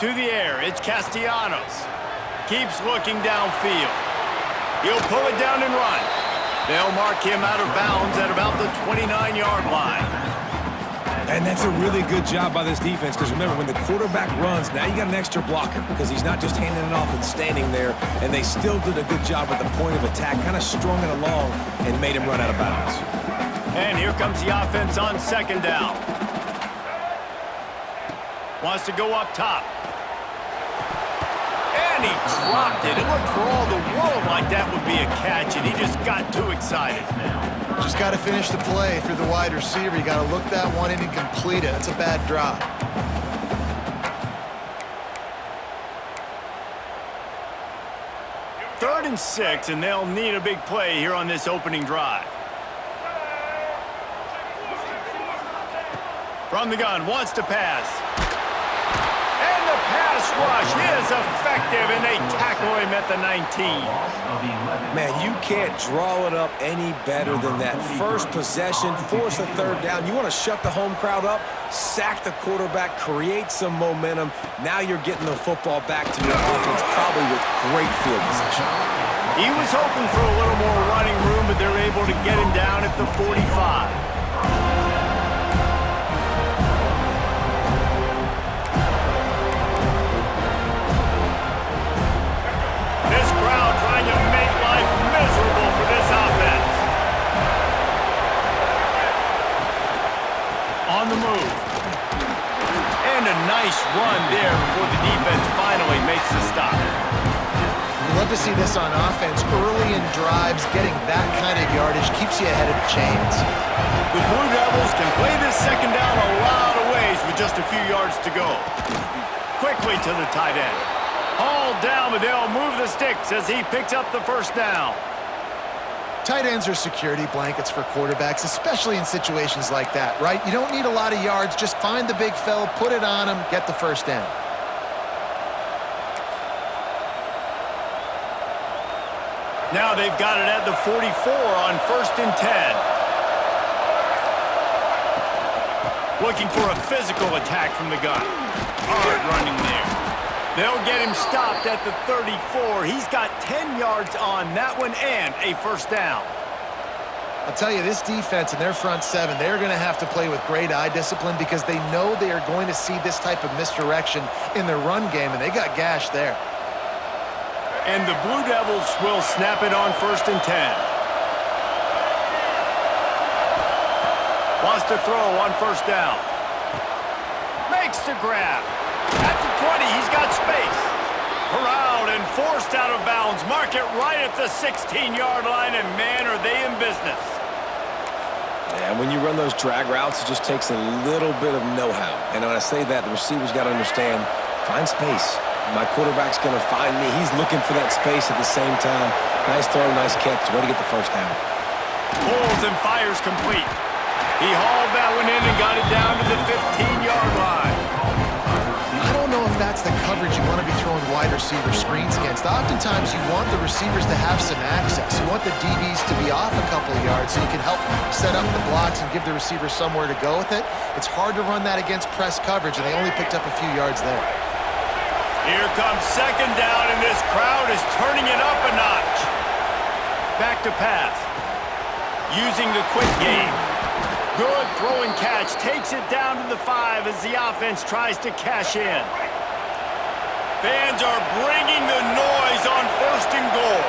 To the air, it's Castellanos. Keeps looking downfield. He'll pull it down and run. They'll mark him out of bounds at about the 29-yard line. And that's a really good job by this defense because remember, when the quarterback runs, now you got an extra blocker because he's not just handing it off and standing there, and they still did a good job at the point of attack, kind of strung it along and made him run out of bounds. And here comes the offense on second down. Wants to go up top. And he dropped it. It looked for all the world like that would be a catch, and he just got too excited. Just got to finish the play through the wide receiver. You got to look that one in and complete it. That's a bad drop. Third and 6, and they'll need a big play here on this opening drive. From the gun, wants to pass. And the pass rush is effective, and they tackle him at the 19. Man, you can't draw it up any better than that. First possession, force a third down. You want to shut the home crowd up, sack the quarterback, create some momentum. Now you're getting the football back to your offense, probably with great field position. He was hoping for a little more running room, but they're able to get him down at the 45. On the move. And a nice run there before the defense finally makes the stop. You love to see this on offense. Early in drives, getting that kind of yardage keeps you ahead of the chains. The Blue Devils can play this second down a lot of ways with just a few yards to go. Quickly to the tight end. Hauled down, but they'll move the sticks as he picks up the first down. Tight ends are security blankets for quarterbacks, especially in situations like that, right? You don't need a lot of yards. Just find the big fella, put it on him, get the first down. Now they've got it at the 44 on 1st and 10. Looking for a physical attack from the gun. Hard running there. They'll get him stopped at the 34. He's got 10 yards on that one and a first down. I'll tell you, this defense and their front seven, they're going to have to play with great eye discipline because they know they are going to see this type of misdirection in their run game, and they got gashed there. And the Blue Devils will snap it on 1st and 10. Wants to throw on 1st down. Makes the grab. At the 20, he's got space. Corralled and forced out of bounds. Mark it right at the 16-yard line, and man, are they in business. And when you run those drag routes, it just takes a little bit of know-how. And when I say that, the receiver's got to understand, find space. My quarterback's going to find me. He's looking for that space at the same time. Nice throw, nice catch. Way to get the first down. Pulls and fires complete. He hauled that one in and got it down to the 15-yard line. I don't know if that's the coverage you want to be throwing wide receiver screens against. Oftentimes, you want the receivers to have some access. You want the DBs to be off a couple of yards so you can help set up the blocks and give the receiver somewhere to go with it. It's hard to run that against press coverage, and they only picked up a few yards there. Here comes second down, and this crowd is turning it up a notch. Back to pass. Using the quick game. Good throwing catch. Takes it down to the 5 as the offense tries to cash in. Fans are bringing the noise on 1st and goal.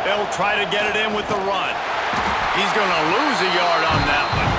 They'll try to get it in with the run. He's going to lose a yard on that one.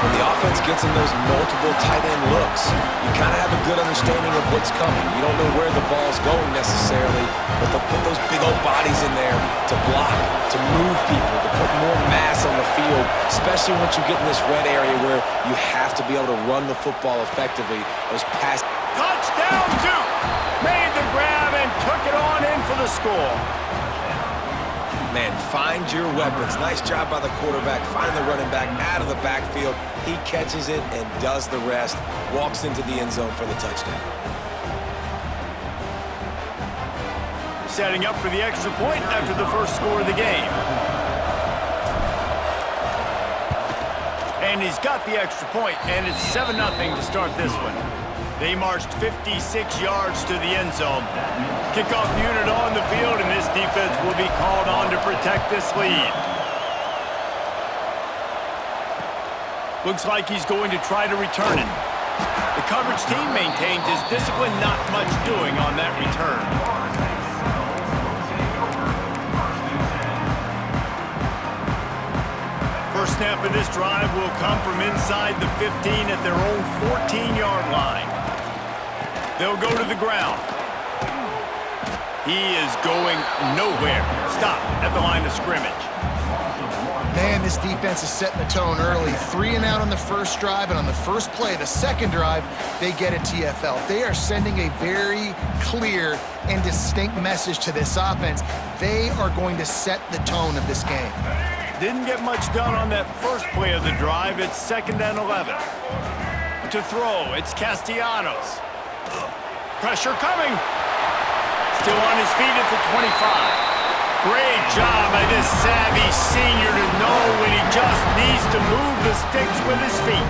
When the offense gets in those multiple tight end looks, you kind of have a good understanding of what's coming. You don't know where the ball's going necessarily, but they'll put those big old bodies in there to block, to move people, to put more mass on the field, especially once you get in this red area where you have to be able to run the football effectively. Those pass. Touchdown, Duke! Made the grab and took it on in for the score. Man, find your weapons. Nice job by the quarterback. Find the running back out of the backfield. He catches it and does the rest. Walks into the end zone for the touchdown. Setting up for the extra point after the first score of the game. And he's got the extra point, and it's 7-0 to start this one. They marched 56 yards to the end zone. Kickoff unit on the field, and this defense will be called on to protect this lead. Looks like he's going to try to return it. The coverage team maintains his discipline, not much doing on that return. First snap of this drive will come from inside the 15 at their own 14-yard line. They'll go to the ground. He is going nowhere. Stop at the line of scrimmage. Man, this defense is setting the tone early. 3 and out on the first drive, and on the first play, the second drive, they get a TFL. They are sending a very clear and distinct message to this offense. They are going to set the tone of this game. Didn't get much done on that first play of the drive. It's 2nd and 11. To throw, it's Castellanos. Pressure coming. Still on his feet at the 25. Great job by this savvy senior to know when he just needs to move the sticks with his feet.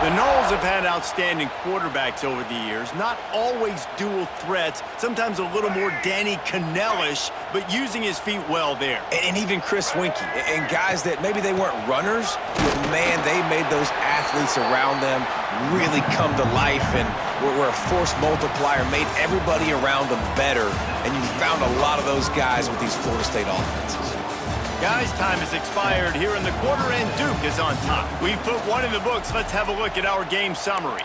The Noles have had outstanding quarterbacks over the years, not always dual threats, sometimes a little more Danny Cannell-ish, but using his feet well there. And even Chris Winkie, and guys that maybe they weren't runners, but man, they made those athletes around them really come to life and were a force multiplier, made everybody around them better, and you found a lot of those guys with these Florida State offenses. Guys, time has expired here in the quarter, and Duke is on top. We've put one in the books. Let's have a look at our game summary.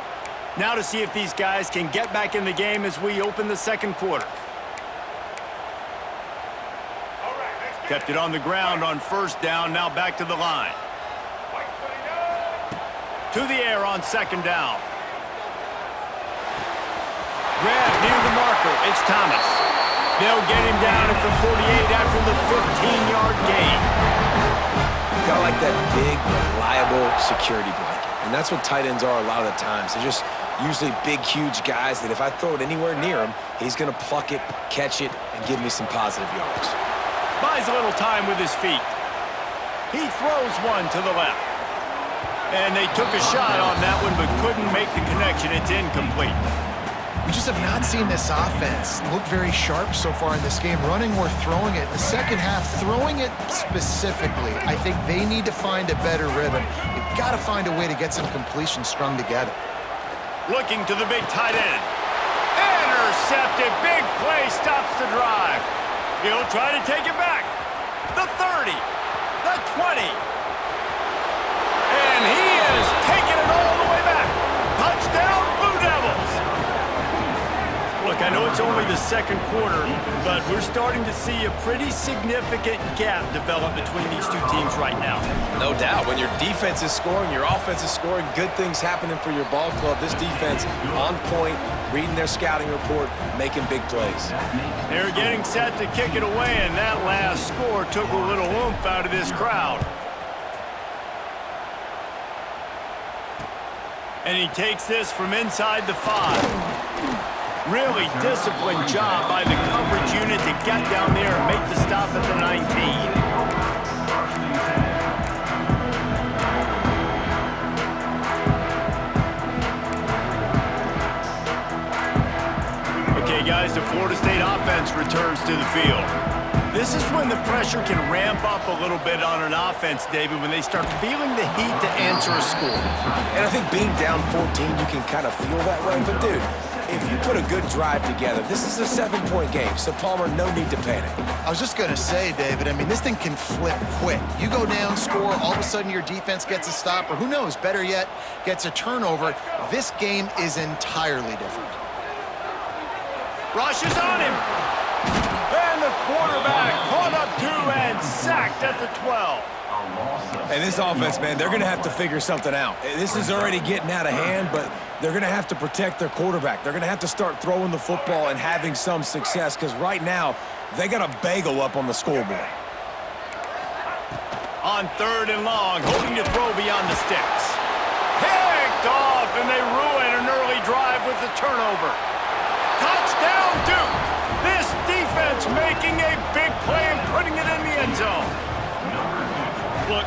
Now to see if these guys can get back in the game as we open the second quarter. Kept it on the ground on first down, now back to the line. To the air on second down. Grab near the marker, it's Thomas. They'll get him down at the 48 after the 15-yard gain. Got like that big, reliable security blanket. And that's what tight ends are a lot of the times. They're just usually big, huge guys that if I throw it anywhere near him, he's going to pluck it, catch it, and give me some positive yards. Buys a little time with his feet. He throws one to the left. And they took a shot on that one but couldn't make the connection. It's incomplete. We just have not seen this offense look very sharp so far in this game, running or throwing it. In the second half, throwing it specifically, I think they need to find a better rhythm. You've got to find a way to get some completions strung together. Looking to the big tight end. Intercepted. Big play stops the drive. He'll try to take it back. The 30. The 20. And he is taking it all the way back. Touchdown, Blue Devils. Look, I know it's only the second quarter, but we're starting to see a pretty significant gap develop between these two teams right now. No doubt. When your defense is scoring, your offense is scoring, good things happening for your ball club. This defense on point, reading their scouting report, making big plays. They're getting set to kick it away, and that last score took a little oomph out of this crowd. And he takes this from inside the 5. Really disciplined job by the coverage unit to get down there and make the stop at the 19. Okay, guys, the Florida State offense returns to the field. This is when the pressure can ramp up a little bit on an offense, David, when they start feeling the heat to answer a score. And I think being down 14, you can kind of feel that way. But, dude, if you put a good drive together, this is a 7-point game, so Palmer, no need to panic. I was just going to say, David, I mean, this thing can flip quick. You go down, score, all of a sudden your defense gets a stop, or who knows, better yet, gets a turnover. This game is entirely different. Rushes on him. And the quarterback caught up 2 and sacked at the 12. And this offense, man, they're going to have to figure something out. This is already getting out of hand, but they're going to have to protect their quarterback. They're going to have to start throwing the football and having some success because right now, they got a bagel up on the scoreboard. On 3rd and long, hoping to throw beyond the sticks. Picked off, and they ruin an early drive with the turnover. Touchdown, Duke! This defense making a big play and putting it in the end zone. Look,